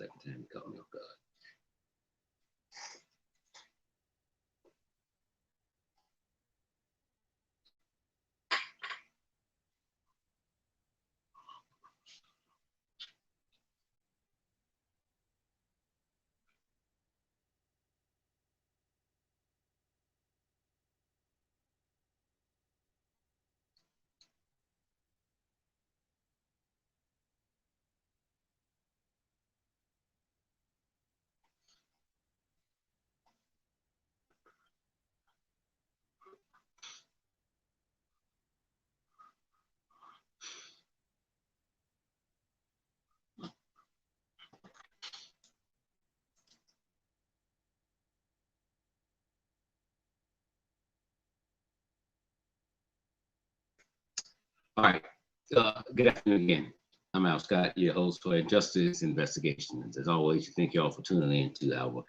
second time you caught me off guard. All right. Good afternoon again. I'm Al Scott, your host for Injustice Investigations. As always, thank you all for tuning in to our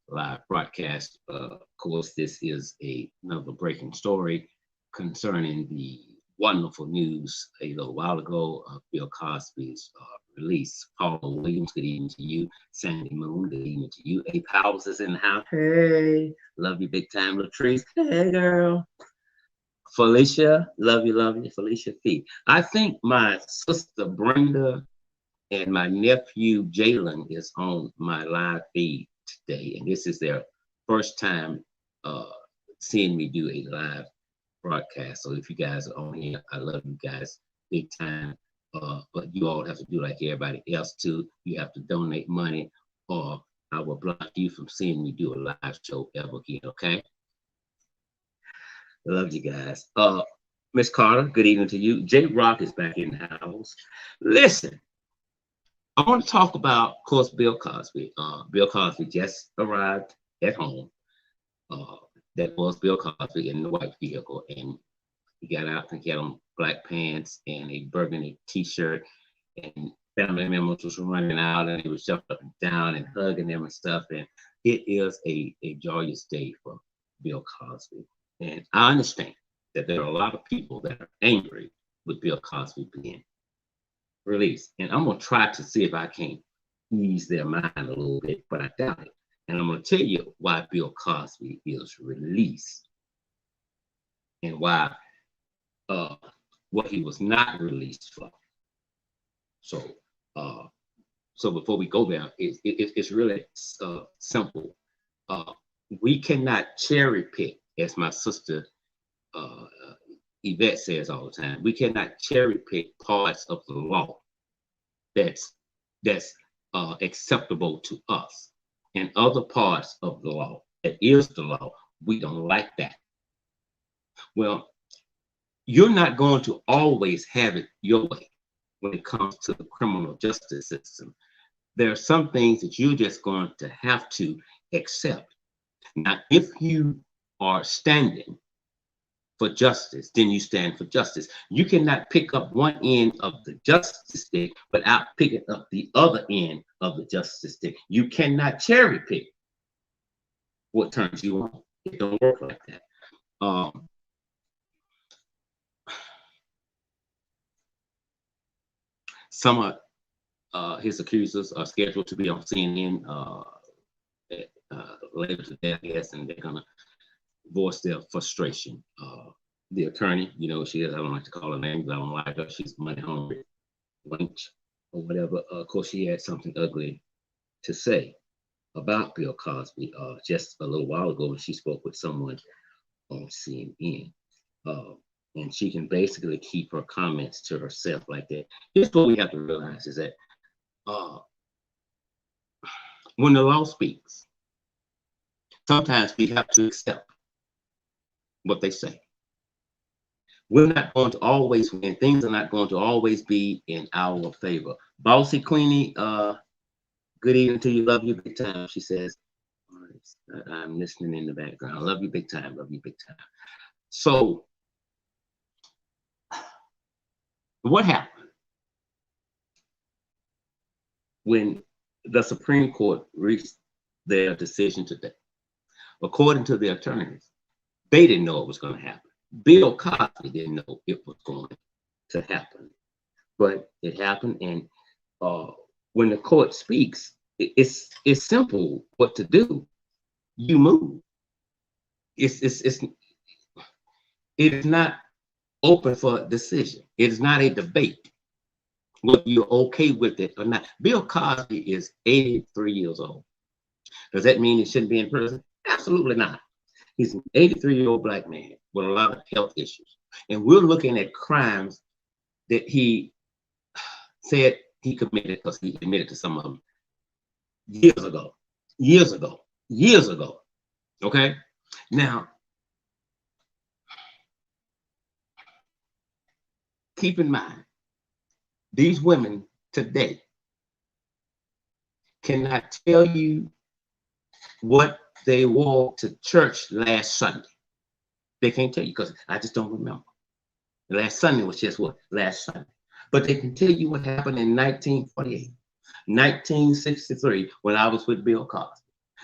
live broadcast. Of course, this is another breaking story concerning the wonderful news a little while ago of Bill Cosby's release. Paula Williams, good evening to you. Sandy Moon, good evening to you. A Powers is in the house. Hey, love you big time. Latrice, hey girl. Felicia, love you, Felicia P. I think my sister Brenda and my nephew Jalen is on my live feed today, and this is their first time seeing me do a live broadcast. So if you guys are on here, I love you guys big time. But you all have to do like everybody else too. You have to donate money, or I will block you from seeing me do a live show ever again. Okay? I love you guys. Miss Carter, good evening to you. J Rock is back in the house. Listen, I want to talk about, of course, Bill Cosby. Bill Cosby just arrived at home. That was Bill Cosby in the white vehicle, and he got out and he had on black pants and a burgundy T-shirt, and family members was running out, and he was jumping up and down and hugging them and stuff. And it is a joyous day for Bill Cosby. And I understand that there are a lot of people that are angry with Bill Cosby being released. And I'm going to try to see if I can ease their mind a little bit, but I doubt it. And I'm going to tell you why Bill Cosby is released and why what he was not released for. So before we go there, it's really simple. We cannot cherry pick, as my sister Yvette says all the time. We cannot cherry pick parts of the law that's acceptable to us, and other parts of the law that is the law, we don't like that. Well, you're not going to always have it your way when it comes to the criminal justice system. There are some things that you're just going to have to accept. Now, if you are standing for justice, then you stand for justice. You cannot pick up one end of the justice stick without picking up the other end of the justice stick. You cannot cherry pick what turns you on. It don't work like that. Some of his accusers are scheduled to be on CNN later today, I guess, and they're gonna voice their frustration. The attorney, you know, she is, I don't like to call her names, I don't like her, she's money hungry, wench, or whatever. Of course, she had something ugly to say about Bill Cosby just a little while ago when she spoke with someone on CNN. And she can basically keep her comments to herself like that. Here's what we have to realize is that when the law speaks, sometimes we have to accept what they say. We're not going to always win. Things are not going to always be in our favor. Bossy Queenie, good evening to you. Love you big time. She says, I'm listening in the background. Love you big time. Love you big time. So, what happened when the Supreme Court reached their decision today? According to the attorneys, they didn't know it was going to happen. Bill Cosby didn't know it was going to happen, but it happened. And when the court speaks, It's simple what to do. You move. It's it is not open for decision. It is not a debate whether you're okay with it or not. Bill Cosby is 83 years old. Does that mean he shouldn't be in prison? Absolutely not. He's an 83-year-old black man with a lot of health issues. And we're looking at crimes that he said he committed, because he admitted to some of them years ago. Years ago. Years ago. Okay? Now, keep in mind, these women today cannot tell you what they wore to church last Sunday. They can't tell you because I just don't remember. Last Sunday was just what? Last Sunday. But they can tell you what happened in 1948, 1963, when I was with Bill Cosby.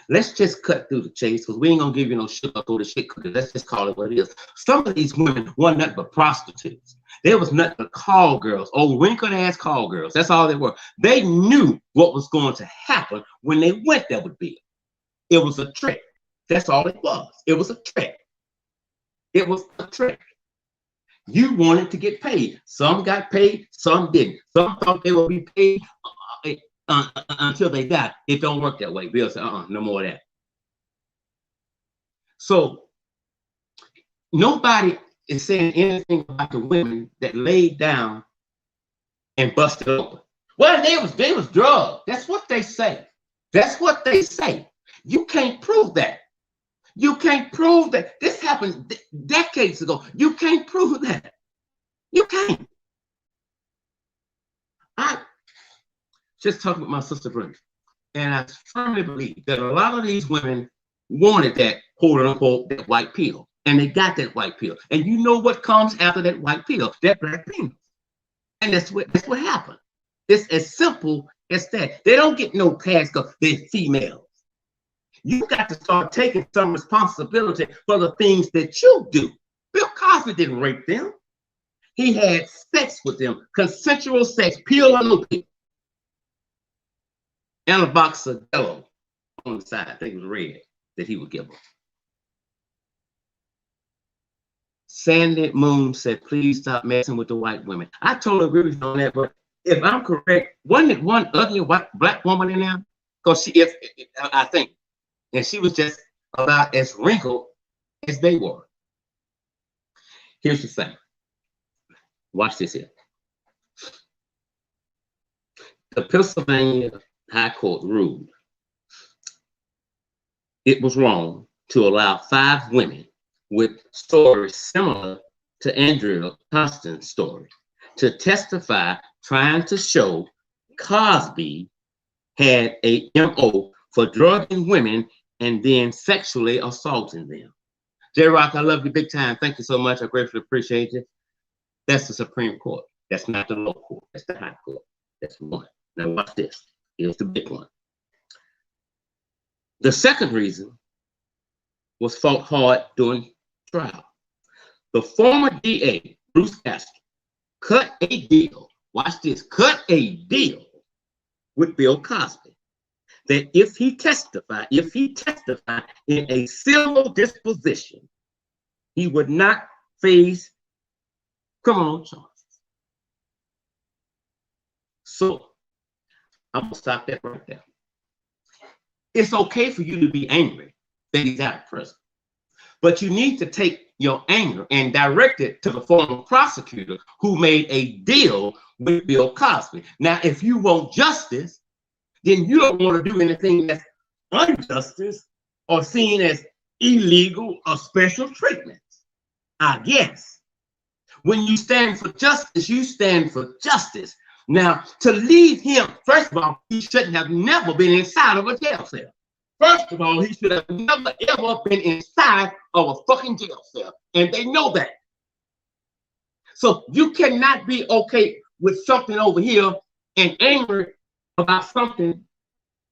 Let's just cut through the chase, because we ain't gonna give you no sugar through the shit cookie. Let's just call it what it is. Some of these women weren't nothing but prostitutes. There was nothing but call girls, old wrinkled ass call girls. That's all they were. They knew what was going to happen when they went there with Bill. It was a trick. That's all it was. It was a trick. It was a trick. You wanted to get paid. Some got paid, some didn't. Some thought they would be paid until they died. It don't work that way. Bill said, no more of that. So nobody is saying anything about the women that laid down and busted open. Well, they was drugged. That's what they say. That's what they say. You can't prove that. You can't prove that. This happened decades ago. You can't prove that. You can't. I just talked with my sister Brenda, and I firmly believe that a lot of these women wanted that quote unquote that white pill, and they got that white pill. And you know what comes after that white pill? That black penis. And that's what happened. It's as simple as that. They don't get no pass because they're females. You got to start taking some responsibility for the things that you do. Bill Cosby didn't rape them. He had sex with them, consensual sex, pill or no pill. And a box of Jello on the side, I think it was red, that he would give them. Sandy Moon said, please stop messing with the white women. I totally agree with you on that, but if I'm correct, wasn't it one ugly white black woman in there? Because she is, I think, and she was just about as wrinkled as they were. Here's the thing. Watch this here. The Pennsylvania High Court ruled it was wrong to allow 5 women with stories similar to Andrea Constant's story to testify, trying to show Cosby had a MO for drugging women and then sexually assaulting them. J-Rock, I love you big time. Thank you so much. I gratefully appreciate you. That's the Supreme Court. That's not the low court. That's the high court. That's one. Now watch this. Here's the big one. The second reason was fought hard during trial. The former DA, Bruce Castor, cut a deal. Watch this. Cut a deal with Bill Cosby that if he testified in a civil disposition, he would not face criminal charges. So I'm gonna stop that right there. It's okay for you to be angry that he's out of prison, but you need to take your anger and direct it to the former prosecutor who made a deal with Bill Cosby. Now, if you want justice, then you don't want to do anything that's injustice or seen as illegal or special treatment. I guess. When you stand for justice, you stand for justice. Now, to leave him, first of all, he shouldn't have never been inside of a jail cell. First of all, he should have never, ever been inside of a fucking jail cell. And they know that. So you cannot be okay with something over here and angry about something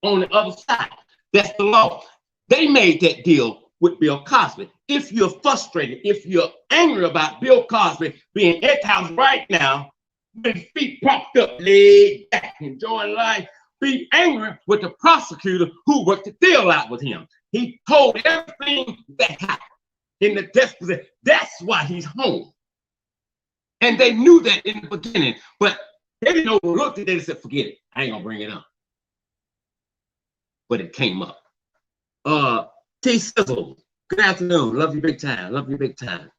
on the other side. That's the law. They made that deal with Bill Cosby. If you're frustrated, if you're angry about Bill Cosby being in house right now, with his feet propped up, laid back, enjoying life, be angry with the prosecutor who worked the deal out with him. He told everything that happened in the deposition. That's why he's home. And they knew that in the beginning, but they didn't overlook it. They said, forget it. I ain't gonna bring it up. But it came up. T Sizzle, good afternoon. Love you big time. Love you big time.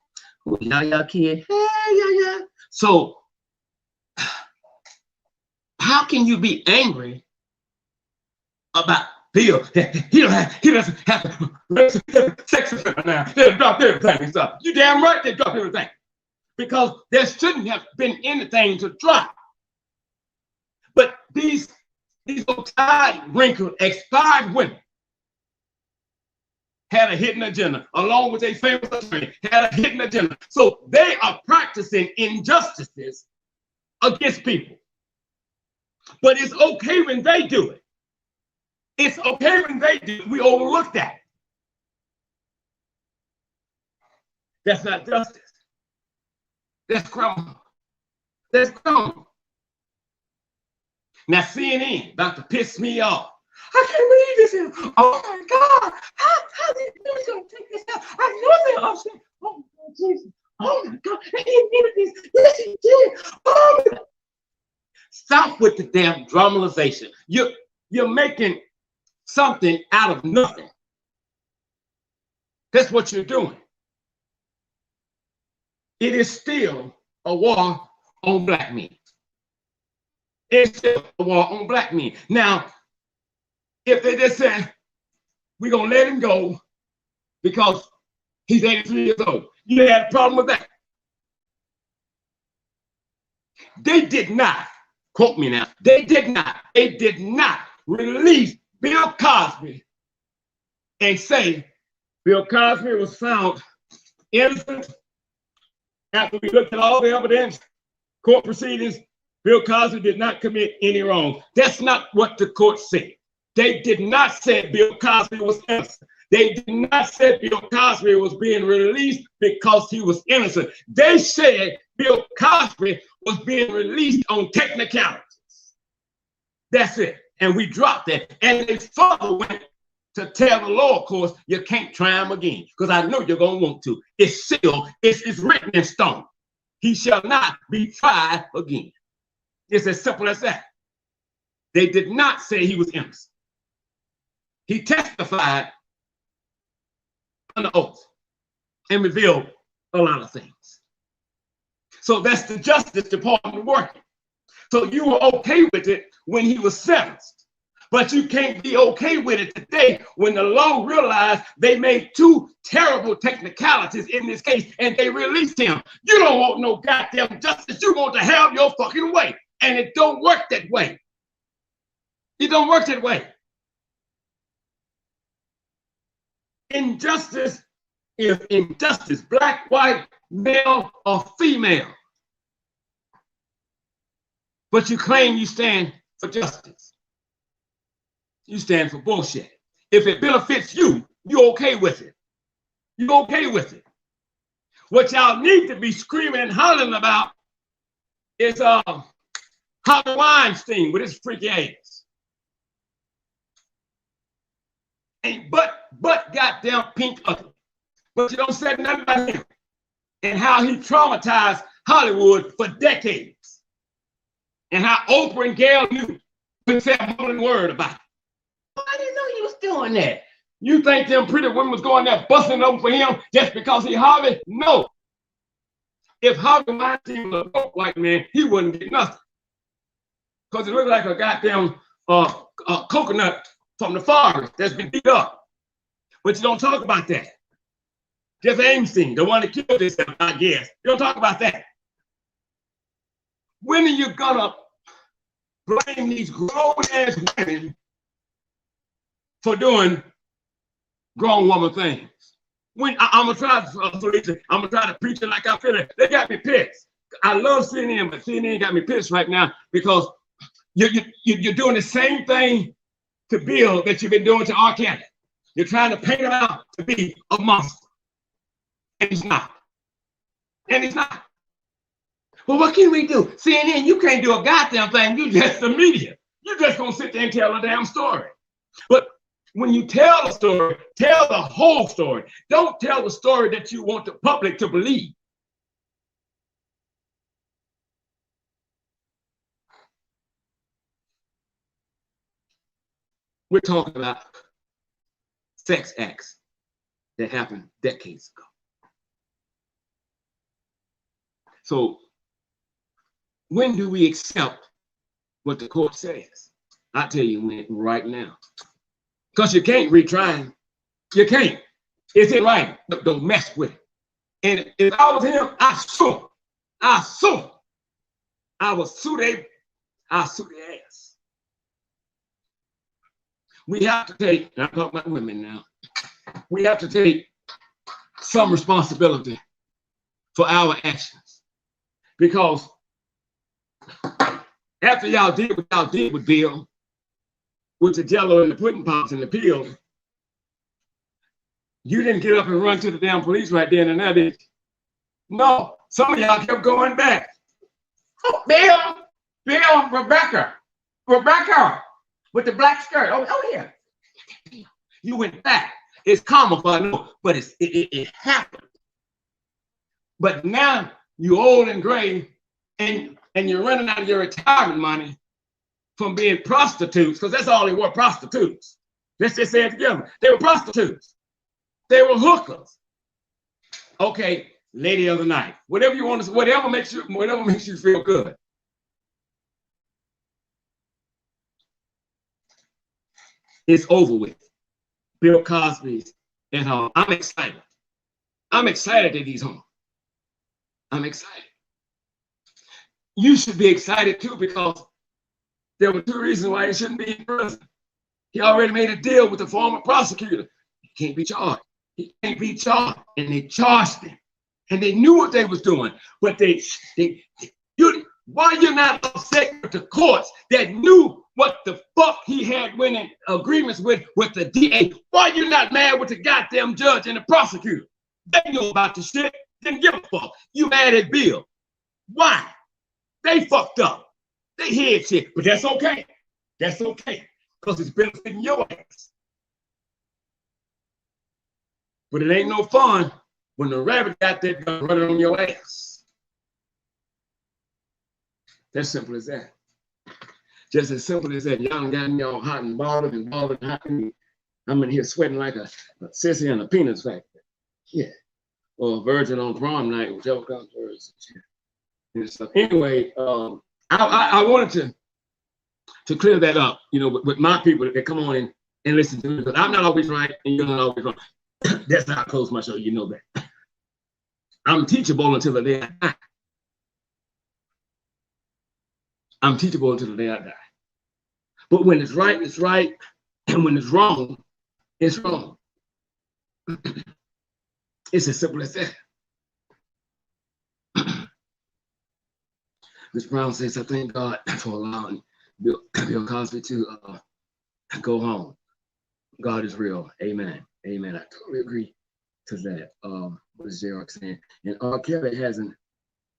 Oh, y'all kid. Hey, yeah. So how can you be angry about Bill? He doesn't have sex offender now. They'll drop everything and stuff. You damn right they drop everything. Because there shouldn't have been anything to drop. But these old tired, wrinkled, expired women had a hidden agenda, along with a famous attorney, had a hidden agenda. So they are practicing injustices against people. But it's okay when they do it. It's okay when they do it. We overlook that. That's not justice. That's criminal. That's criminal. Now CNN about to piss me off. I can't believe this. Oh my God. How did you gonna take this out? I know they're upset. Oh my God, Jesus. Oh my God. He did this. Yes, he did. Oh my God. Stop with the damn dramatization. You're making something out of nothing. That's what you're doing. It is still a war on black men. It's still a war on black men. Now, if they just said, we're going to let him go because he's 83 years old, you had a problem with that. They did not, quote me now, they did not release Bill Cosby and say Bill Cosby was found innocent after we looked at all the evidence, court proceedings. Bill Cosby did not commit any wrong. That's not what the court said. They did not say Bill Cosby was innocent. They did not say Bill Cosby was being released because he was innocent. They said Bill Cosby was being released on technicalities. That's it. And we dropped that. And they further went to tell the lower courts, you can't try him again, because I know you're going to want to. It's sealed. It's written in stone. He shall not be tried again. It's as simple as that. They did not say he was innocent. He testified under oath and revealed a lot of things. So that's the Justice Department working. So you were okay with it when he was sentenced, but you can't be okay with it today when the law realized they made two terrible technicalities in this case and they released him. You don't want no goddamn justice. You want to have your fucking way. And it don't work that way. It don't work that way. Injustice is injustice, black, white, male, or female. But you claim you stand for justice. You stand for bullshit. If it benefits you, you're okay with it. You're okay with it. What y'all need to be screaming and hollering about is Harvey Weinstein with his freaky ass. And but goddamn pink ugly. But you don't say nothing about him and how he traumatized Hollywood for decades. And how Oprah and Gail knew couldn't say a mumbling word about it. I didn't know he was doing that. You think them pretty women was going there busting open for him just because he Harvey? No. If Harvey Weinstein was a broke white man, he wouldn't get nothing. Because it looked like a goddamn coconut from the forest that's been beat up. But you don't talk about that. Jeff Epstein, the one that killed himself, I guess. You don't talk about that. When are you gonna blame these grown-ass women for doing grown woman things? When I'm gonna try to preach it like I feel it. They got me pissed. I love CNN, but CNN got me pissed right now because you're doing the same thing to Bill that you've been doing to R.Kelly. You're trying to paint him out to be a monster. And he's not. And he's not. Well, what can we do? CNN, you can't do a goddamn thing. You just the media. You're just gonna sit there and tell a damn story. But when you tell a story, tell the whole story. Don't tell the story that you want the public to believe. We're talking about sex acts that happened decades ago. So when do we accept what the court says? I tell you when, right now. Because you can't retry him. You can't. It's in writing. Don't mess with it. And if I was him, I sue him. I sue him. I will sue their ass. We have to take, and I'm talking about women now, we have to take some responsibility for our actions. Because after y'all did what y'all did with Bill, with the jello and the pudding pops and the peel, you didn't get up and run to the damn police right there and there, did you? No, some of y'all kept going back. Oh, Bill, Rebecca, with the black skirt. Oh yeah. You went back. It's comical, I know, but it happened. But now you're old and gray, and you're running out of your retirement money from being prostitutes, because that's all they were, prostitutes. Let's just say it together. They were prostitutes. They were hookers. Okay, lady of the night. Whatever you want to, whatever makes you feel good. It's over with. Bill Cosby's at home. I'm excited. I'm excited that he's home. I'm excited. You should be excited too, because there were 2 reasons why he shouldn't be in prison. He already made a deal with the former prosecutor. He can't be charged. He can't be charged. And they charged him. And they knew what they was doing. But why you're not upset with the courts that knew what the fuck he had winning agreements with the DA? Why you not mad with the goddamn judge and the prosecutor? They knew about the shit. Didn't give a fuck. You mad at Bill. Why? They fucked up. They hid shit. But that's okay. That's okay. Because it's benefiting your ass. But it ain't no fun when the rabbit got that gun running on your ass. That's simple as that. Just as simple as that. Y'all got me all hot and bothered and hot. I'm in here sweating like a sissy in a peanut factory. Yeah. Or a virgin on prom night, whichever comes first. And stuff. Anyway, I wanted to clear that up, you know, with my people that come on and listen to me. Because I'm not always right and you're not always wrong. That's how I close my show, you know that. I'm teachable until the day I die. I'm teachable until the day I die. But when it's right, it's right. And when it's wrong, it's wrong. It's as simple as that. Ms. Brown says, I thank God for allowing Bill Cosby to go home. God is real. Amen. Amen. I totally agree to that. What is J.R. saying? And R.Kelly hasn't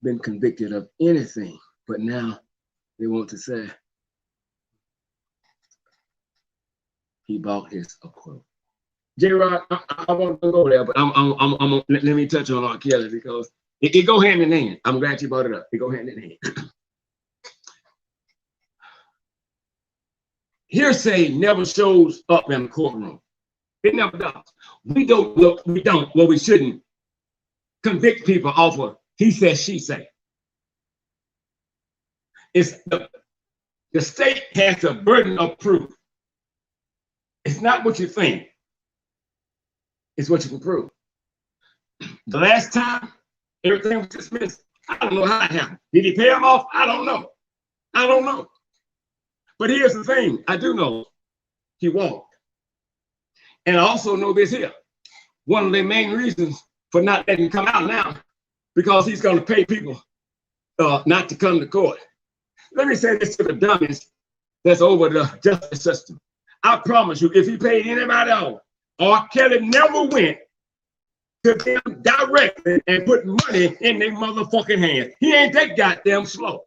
been convicted of anything, but now they want to say he bought his quote. J-Rod, I want to go there, but let me touch on R.Kelly because it go hand in hand. I'm glad you brought it up. It go hand in hand. Hearsay never shows up in the courtroom. It never does. We shouldn't convict people off of he said, she said. It's the state has a burden of proof. It's not what you think. It's what you can prove. The last time everything was dismissed, I don't know how it happened. Did he pay him off? I don't know. I don't know. But here's the thing. I do know he walked. And I also know this here. One of the main reasons for not letting him come out now, because he's going to pay people not to come to court. Let me say this to the dummies that's over the justice system. I promise you, if he paid anybody off, R.Kelly never went to them directly and put money in their motherfucking hands. He ain't that goddamn slow.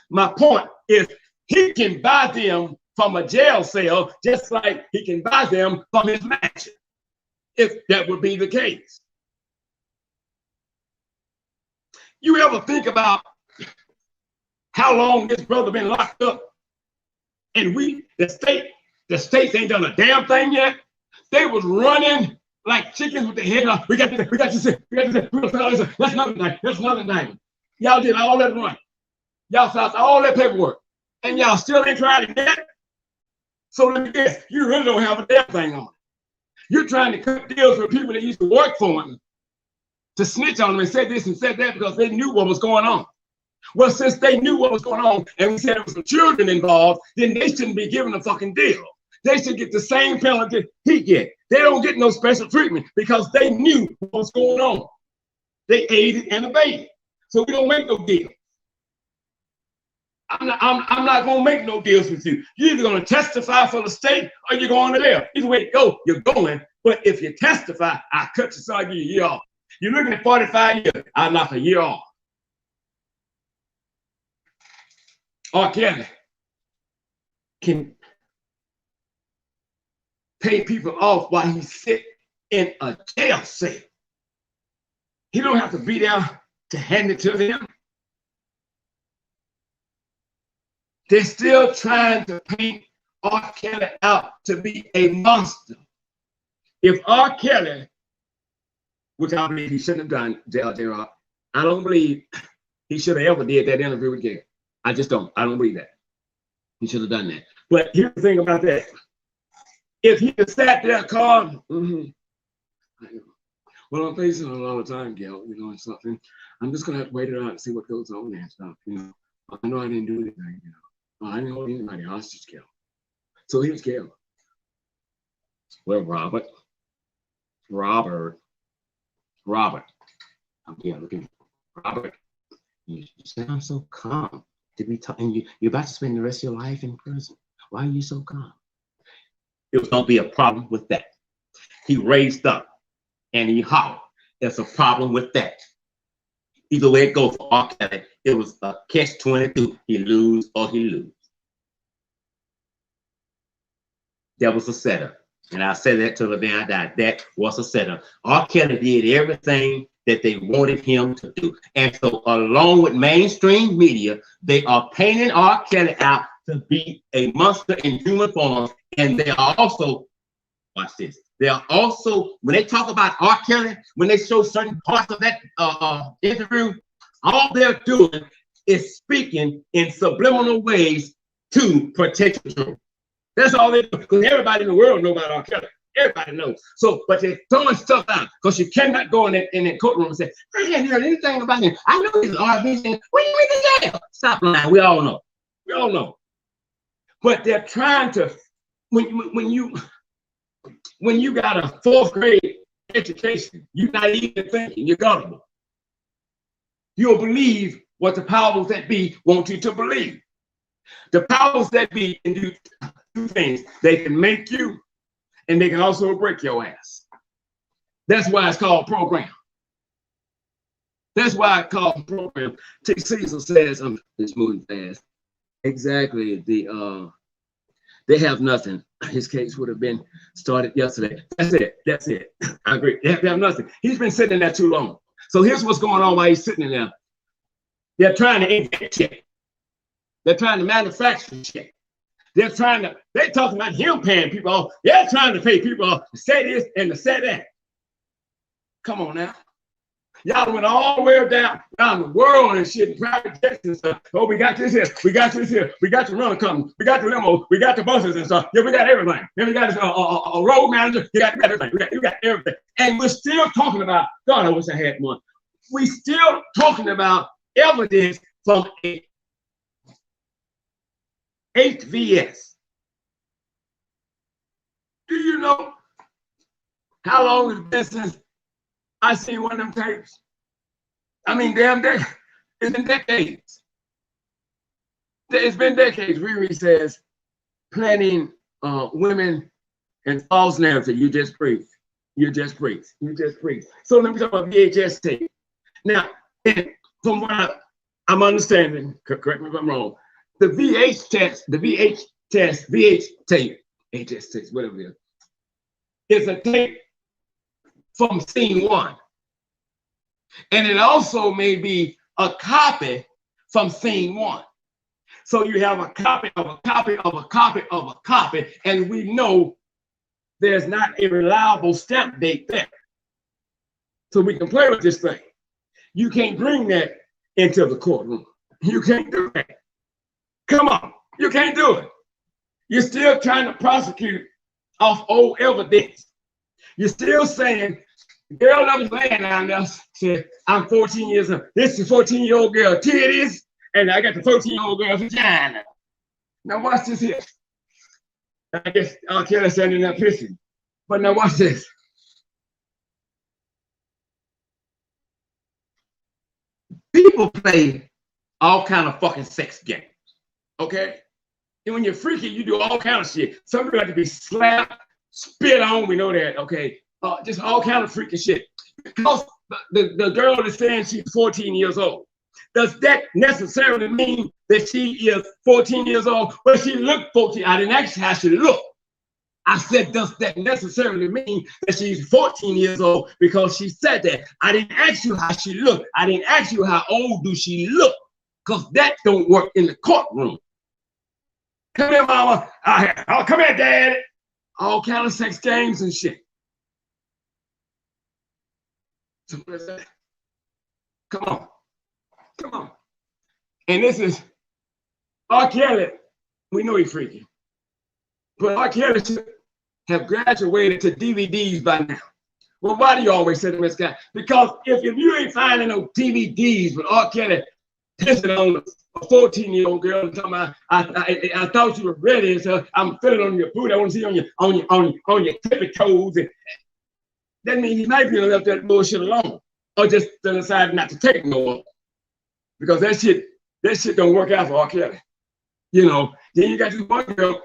My point is, he can buy them from a jail cell, just like he can buy them from his mansion, if that would be the case. You ever think about how long this brother been locked up? And the states ain't done a damn thing yet. They was running like chickens with their head off. We got this, we got this, we got this. That's nothing. That's nothing. Y'all did all that run. Y'all filed all that paperwork. And y'all still ain't trying to get it. So let me guess, you really don't have a damn thing on it. You're trying to cut deals with people that used to work for them to snitch on them and say this and say that because they knew what was going on. Well, since they knew what was going on and we said there was some children involved, then they shouldn't be given a fucking deal. They should get the same penalty he get. They don't get no special treatment because they knew what was going on. They aided and abetted. So we don't make no deal. I'm not going to make no deals with you. You're either going to testify for the state or you're going to jail. Either way you go, you're going. But if you testify, I cut you so I give you a year off. You're looking at 45 years, I knock a year off. R.Kelly can pay people off while he's sitting in a jail cell. He don't have to be there to hand it to them. They're still trying to paint R.Kelly out to be a monster. If R.Kelly, which I believe he shouldn't have done, J.R., I don't believe he should have ever did that interview with Gail. I just don't. I don't believe that. He should have done that. But here's the thing about that. If he had sat there calm, well, I'm facing a lot of time, Gail, you know, and something. I'm just going to have to wait it out and see what goes on and stuff, you know. I know I didn't do anything, you know. I didn't hold anybody hostage, Gail. So here's Gail. Well, Robert. I'm here looking. Robert, you sound so calm to be talking. You're about to spend the rest of your life in prison. Why are you so calm? It was going to be a problem with that. He raised up and he hollered. There's a problem with that. Either way it goes for R.Kelly, it was a catch-22. He lose or he lose. That was a setup. And I said that till the day I died. That was a setup. R.Kelly did everything that they wanted him to do. And so along with mainstream media, they are painting R.Kelly out to be a monster in human form. And they are also, watch this, they are also, when they talk about R.Kelly, when they show certain parts of that interview, all they're doing is speaking in subliminal ways to protect the truth. That's all they do, because everybody in the world knows about R.Kelly. Everybody knows. So, but they're throwing stuff out because you cannot go in that courtroom and say, I didn't hear anything about him. I know he's RV. What do you mean in jail? Stop lying. We all know. We all know. But they're trying to, when you got a 4th grade education, you're not even thinking, you're gullible. You'll believe what the powers that be want you to believe. The powers that be can do two things. They can make you, and they can also break your ass. That's why it's called program. That's why it's called program. T. Caesar says, it's moving fast. Exactly. They have nothing. His case would have been started yesterday. That's it. That's it. I agree. They have nothing. He's been sitting in there too long. So here's what's going on while he's sitting in there. They're trying to invent check. They're trying to manufacture check. They're talking about him paying people off. They're trying to pay people off to say this and to say that. Come on now. Y'all went all the way down the world and shit, and private jets and stuff. Oh, we got this here. We got this here. We got the rental company. We got the limo. We got the buses and stuff. Yeah, we got everything. Then we got a road manager. You got everything. We got everything. And we're still talking about, God, I wish I had one. We still talking about evidence from a HVS. Do you know how long it's been since I seen one of them tapes? I mean, damn, it's been decades. It's been decades. Riri says, planting women and false narrative. You just preach. You just preach. You just preach. So let me talk about VHS tape. Now, from what I'm understanding, correct me if I'm wrong, the VH test, the VH test, VH tape, HS test, whatever it is a tape from scene one. And it also may be a copy from scene one. So you have a copy of a copy of a copy of a copy, and we know there's not a reliable stamp date there. So we can play with this thing. You can't bring that into the courtroom. You can't do that. Come on, you can't do it. You're still trying to prosecute off old evidence. You're still saying, girl that was laying down there said, I'm 14 years old. This is a 14-year-old girl titties, and I got the 14-year-old girl vagina. Now watch this here. I guess R.Kelly standing there pissing. But now watch this. People play all kind of fucking sex games, okay? And when you're freaky, you do all kind of shit. Some people have to be slapped, spit on, we know that, okay? Just all kind of freaky shit. Because the girl is saying she's 14 years old. Does that necessarily mean that she is 14 years old? Well, she looked 14. I didn't ask how she looked. I said, does that necessarily mean that she's 14 years old because she said that? I didn't ask you how she looked. I didn't ask you how old do she look, because that don't work in the courtroom. Come here, mama. Oh, come here, dad. All kind of sex games and shit. So what is that? Come on. Come on. And this is R.Kelly. We know he's freaky. But R.Kelly should have graduated to DVDs by now. Well, why do you always say to this guy? Because if you ain't finding no DVDs with R.Kelly pissing on a 14-year-old girl and talking about, I thought you were ready, so I'm feeling on your boot. I want to see on your tippy toes. And that means he might be left that bullshit alone, or just decided not to take no more. Because that shit don't work out for R.Kelly. You know, then you got this one girl.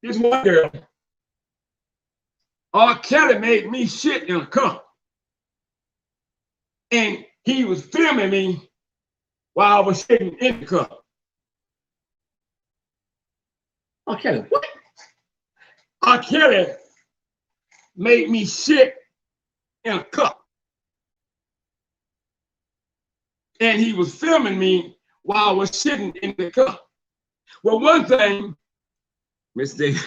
This one girl, R.Kelly made me shit in a cup. And he was filming me while I was sitting in the cup. R.Kelly, what? R.Kelly made me shit in a cup. And he was filming me while I was sitting in the cup. Well, one thing, Miss Davis,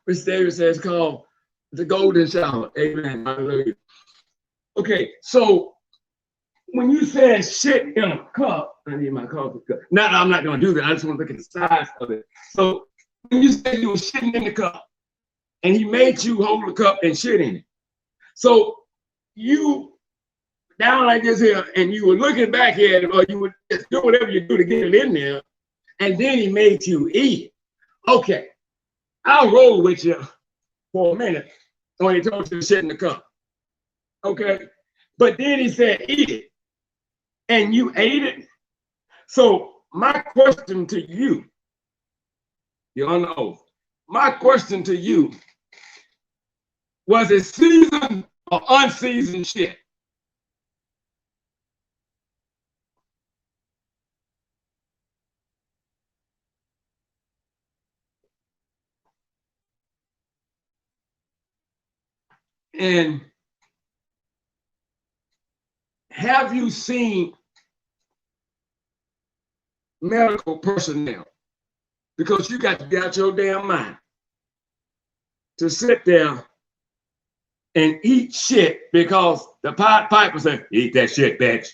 Miss Davis says called the golden shower. Amen. Hallelujah. Okay, so when you said shit in a cup, I need my coffee cup. No, I'm not going to do that. I just want to look at the size of it. So when you said you were shitting in the cup, and he made you hold the cup and shit in it. So you down like this here, and you were looking back at it, or you would just do whatever you do to get it in there, and then he made you eat it. Okay, I'll roll with you for a minute when he told you to shit in the cup. Okay, but then he said eat it, and you ate it. So my question to you, you're on the oath. My question to you, was it seasoned or unseasoned shit? And have you seen medical personnel? Because you got to get out your damn mind to sit there and eat shit because the Pied Piper said, eat that shit, bitch.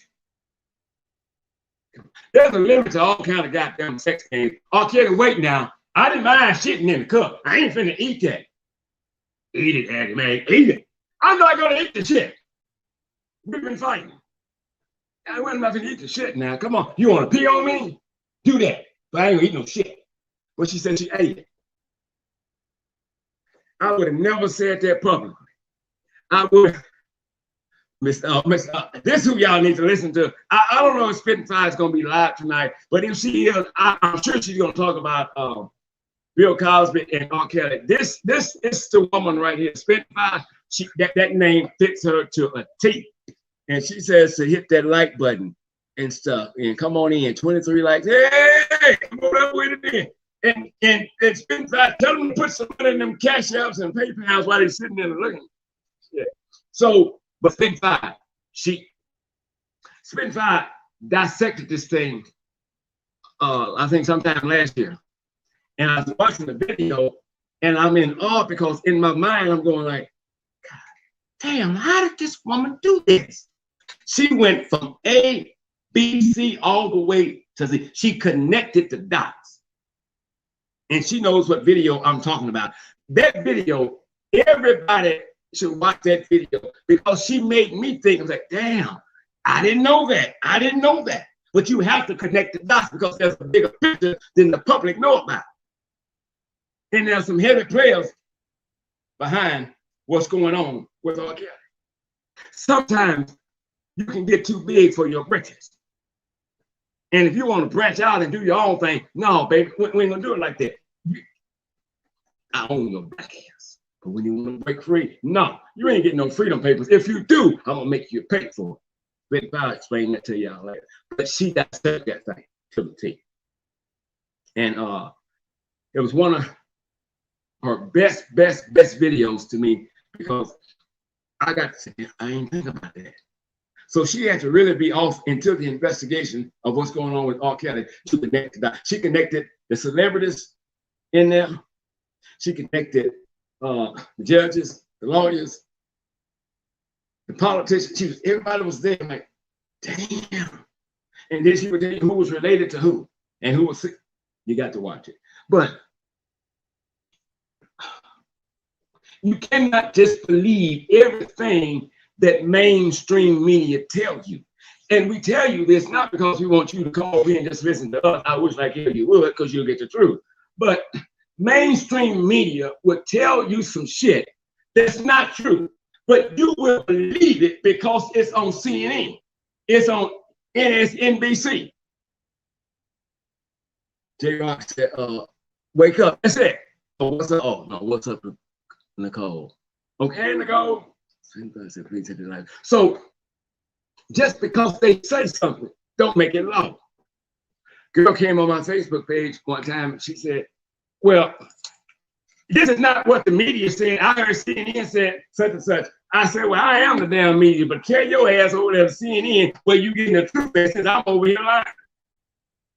There's a limit to all kind of goddamn sex games. R.Kelly, wait now. I didn't mind shitting in the cup. I ain't finna eat that. Eat it, Eddie, man. Eat it. I'm not gonna eat the shit. We've been fighting. I wasn't about to eat the shit now. Come on. You wanna pee on me? Do that. But I ain't gonna eat no shit. But she said she ate it. I would have never said that publicly. I would have, this is who y'all need to listen to. I don't know if Spitting Fire is gonna be live tonight, but if she is, I'm sure she's gonna talk about Bill Cosby and R.Kelly. This is the woman right here, Spitting Fire. That name fits her to a T. And she says to hit that like button and stuff. And come on in, 23 likes. Hey, come on up with it then. And it's been tell them to put some money in them cash apps and PayPals while they're sitting there looking. Yeah. So, but Spin 5, Spin 5 dissected this thing, I think sometime last year. And I was watching the video, and I'm in awe because in my mind, I'm going like, God damn, how did this woman do this? She went from A, B, C, all the way to Z. She connected the dots. And she knows what video I'm talking about. That video, everybody should watch that video because she made me think, I was like, damn, I didn't know that. I didn't know that. But you have to connect the dots because there's a bigger picture than the public know about. And there's some heavy players behind what's going on with R.Kelly. Sometimes you can get too big for your britches. And if you want to branch out and do your own thing, no, baby, we ain't gonna do it like that. I own your back ass. But when you want to break free, no, you ain't getting no freedom papers. If you do, I'm gonna make you pay for it. But I'll explain that to y'all later. But she dissected that thing to the T. And it was one of her best videos to me because I got to say, I ain't think about that. So she had to really be off into the investigation of what's going on with R.Kelly to connect the dots. She connected the celebrities in there. She connected the judges, the lawyers, the politicians. Everybody was there like, damn. And then she would tell you who was related to who and who was sick. You got to watch it. But you cannot just believe everything that mainstream media tells you. And we tell you this not because we want you to come over here and just listen to us. I wish like hell you would, because you'll get the truth. But mainstream media would tell you some shit that's not true, but you will believe it because it's on CNN. It's on NBC. J-Rock said, wake up. That's it. Oh, what's up? Oh, no, what's up, Nicole? Okay, Nicole. So just because they say something, don't make it law. Girl came on my Facebook page one time and she said, well, this is not what the media said. I heard CNN said such and such. I said, well, I am the damn media, but tell your ass over there to CNN where you getting the truth since I'm over here lying.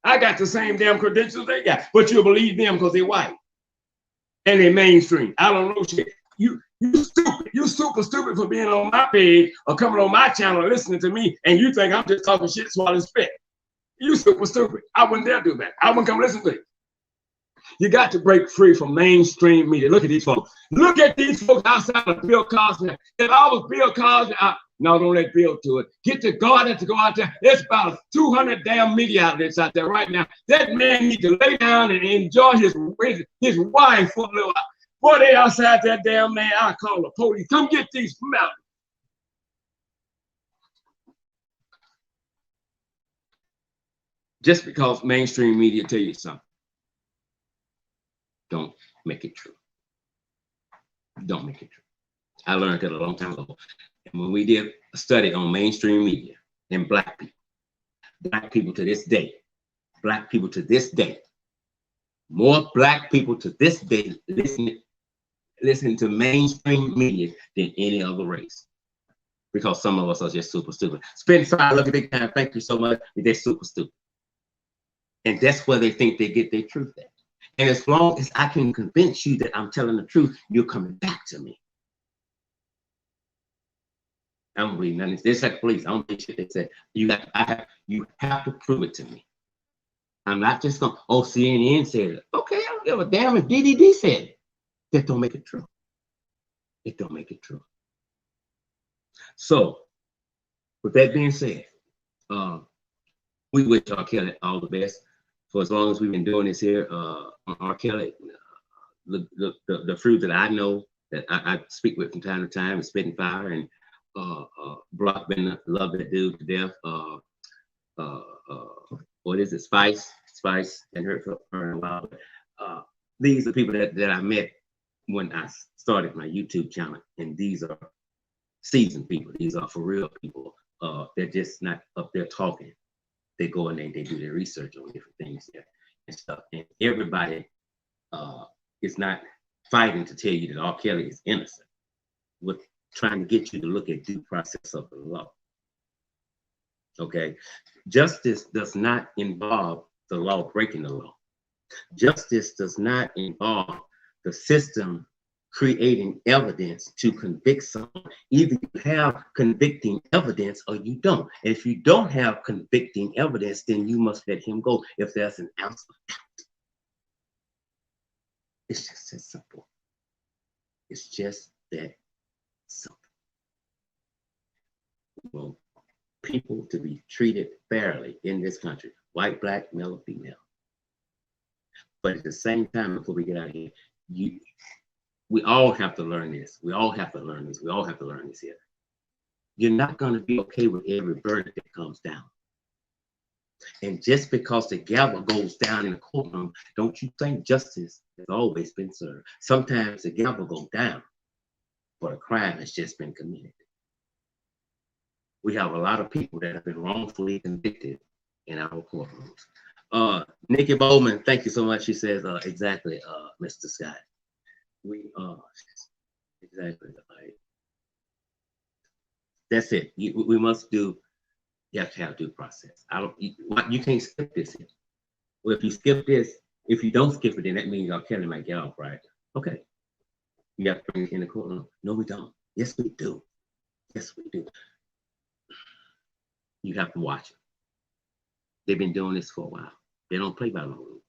I got the same damn credentials they got, but you'll believe them because they're white and they're mainstream. I don't know shit. You stupid. You super stupid for being on my page or coming on my channel listening to me, and you think I'm just talking shit swallowing spit. You super stupid. I wouldn't dare do that. I wouldn't come listen to you. You got to break free from mainstream media. Look at these folks. Look at these folks outside of Bill Cosby. If I was Bill Cosby, no, don't let Bill do it. Get the guardian to go out there. There's about 200 damn media outlets out there right now. That man needs to lay down and enjoy his wife for a little while. Boy, they outside that damn man. I call the police. Come get these mountains. Just because mainstream media tell you something, don't make it true. Don't make it true. I learned that a long time ago. And when we did a study on mainstream media and black people to this day, more black people to this day listen to mainstream media than any other race. Because some of us are just super stupid. Spin 5, look at big time. Thank you so much. They're super stupid. And that's where they think they get their truth at. And as long as I can convince you that I'm telling the truth, you're coming back to me. I don't believe nothing. It's like police. I don't think shit they say. You have to prove it to me. I'm not just going, oh, CNN said it. Okay, I don't give a damn if DDD said it. That don't make it true. It don't make it true. So, with that being said, we wish R.Kelly all the best for as long as we've been doing this here. R.Kelly, the fruit that I know that I speak with from time to time is Spitting Fire, and Brock been love that dude to death. What is it? Spice, and heard from her in a while. But, these are people that I met when I started my YouTube channel, and these are seasoned people. These are for real people. They're just not up there talking. they go and they do their research on different things there and stuff. And everybody is not fighting to tell you that R.Kelly is innocent. We're trying to get you to look at due process of the law. Okay, justice does not involve the law breaking the law. Justice does not involve the system creating evidence to convict someone. Either you have convicting evidence or you don't. And if you don't have convicting evidence, then you must let him go if there's an ounce of doubt. It's just that simple. It's just that simple. Well, people to be treated fairly in this country, white, black, male, or female. But at the same time, before we get out of here, we all have to learn this. We all have to learn this. We all have to learn this here. You're not going to be okay with every verdict that comes down. And just because the gavel goes down in the courtroom, don't you think justice has always been served? Sometimes the gavel goes down, but a crime has just been committed. We have a lot of people that have been wrongfully convicted in our courtrooms. Nikki Bowman, thank you so much. She says, exactly, Mr. Scott. We are exactly right. That's it. We must do. You have to have due process. You can't skip this here. Well, if you skip this, if you don't skip it, then that means R.Kelly might get off, right? Okay. You have to bring it in the courtroom. No, we don't. Yes, we do. Yes, we do. You have to watch it. They've been doing this for a while. They don't play by no rules.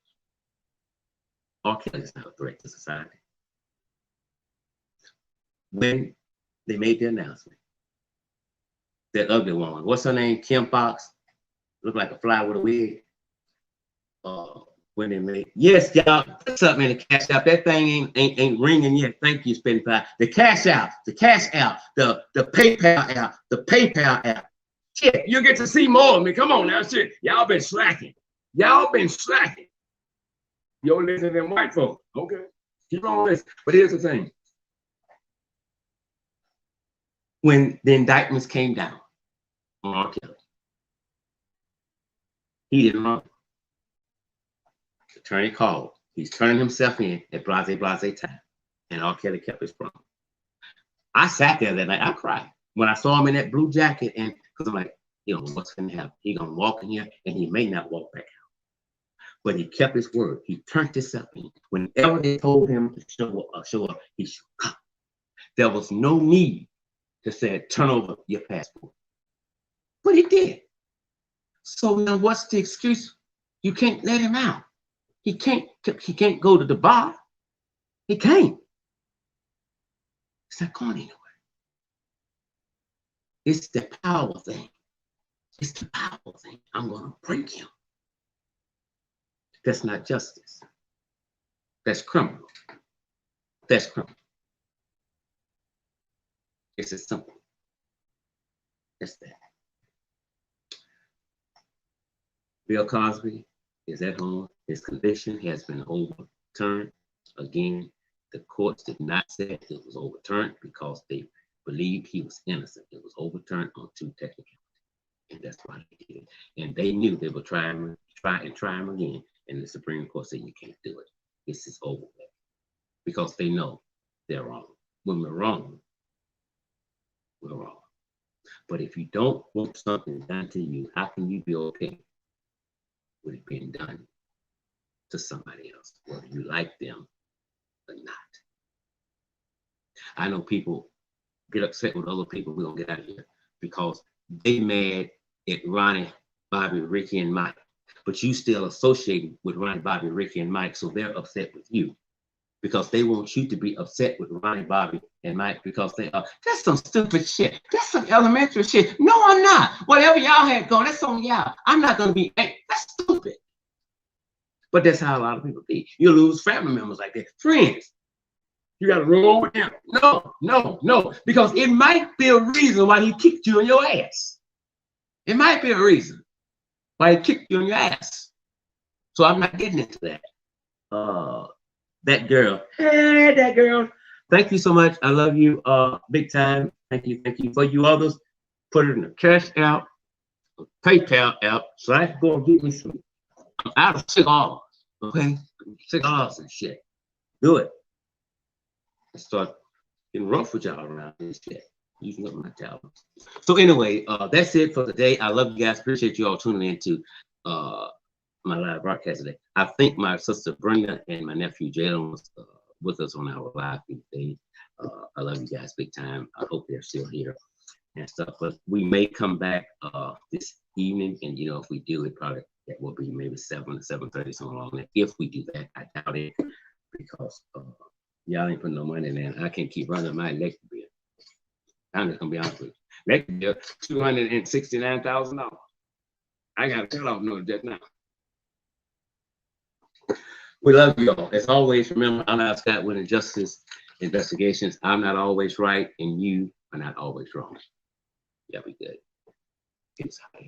R.Kelly is not a threat to society. When they made the announcement, that ugly woman, what's her name? Kim Fox, looked like a fly with a wig. When they made, yes, y'all, what's up, man? The cash out, that thing ain't ringing yet. Thank you, Spin Pie. The cash out, the PayPal app, the PayPal app. Shit, you get to see more of me. Come on now, shit. Y'all been slacking. Y'all been slacking. You're listening to them white folks. Okay, keep on listening. But here's the thing. When the indictments came down on R.Kelly, he didn't run. The attorney called. He's turning himself in at blase time. And R.Kelly kept his promise. I sat there that night. I cried when I saw him in that blue jacket, and because I'm like, you know, what's going to happen? He's going to walk in here, and he may not walk back out. But he kept his word. He turned himself in. Whenever they told him to show up, he showed up. There was no need to say, turn over your passport. But he did. So now what's the excuse? You can't let him out. He can't go to the bar. He can't. It's not going anywhere. It's the power thing. It's the power thing. I'm going to break him. That's not justice. That's criminal. That's criminal. It's as simple as that. Bill Cosby is at home. His conviction has been overturned. Again, the courts did not say it was overturned because they believed he was innocent. It was overturned on 2 technicalities. And that's why they did it. And they knew they would try him again. And the Supreme Court said, you can't do it. This is over with. Because they know they're wrong. When we're wrong, we're wrong. But if you don't want something done to you, how can you be okay with it being done to somebody else, whether you like them or not? I know people get upset with other people. We're going to get out of here because they mad at Ronnie, Bobby, Ricky, and Mike. But you still associated with Ronnie, Bobby, Ricky, and Mike, so they're upset with you. Because they want you to be upset with Ronnie, Bobby, and Mike because they are. That's some stupid shit. That's some elementary shit. No, I'm not. Whatever y'all had going, that's on y'all. I'm not going to be. That's stupid. But that's how a lot of people be. You lose family members like that. Friends. You got to roll with them. No. Because it might be a reason why he kicked you in your ass. It might be a reason why he kicked you in your ass. So I'm not getting into that. That girl. Hey, that girl. Thank you so much. I love you big time. Thank you. For you others, put it in the cash out. PayPal app so I can go and get me some. I'm out of cigars, okay? Cigars and shit. Do it. I start getting rough with y'all around this shit. Using up my talents. So anyway, that's it for today. I love you guys. Appreciate you all tuning in to my live broadcast today. I think my sister Brenda and my nephew Jalen was with us on our live feed today. I love you guys big time. I hope they're still here and stuff. But we may come back this evening, and you know, if we do it, probably that will be maybe 7 or 7:30, something along that. If we do that, I doubt it because y'all ain't putting no money in there. I can't keep running my electric bill. I'm just gonna be honest with you. Electric bill $269,000. I got a cut off notice just now. We love you all. As always, remember, I'm not Scott with Injustice Investigations. I'm not always right, and you are not always wrong. Yeah, we good. Peace out.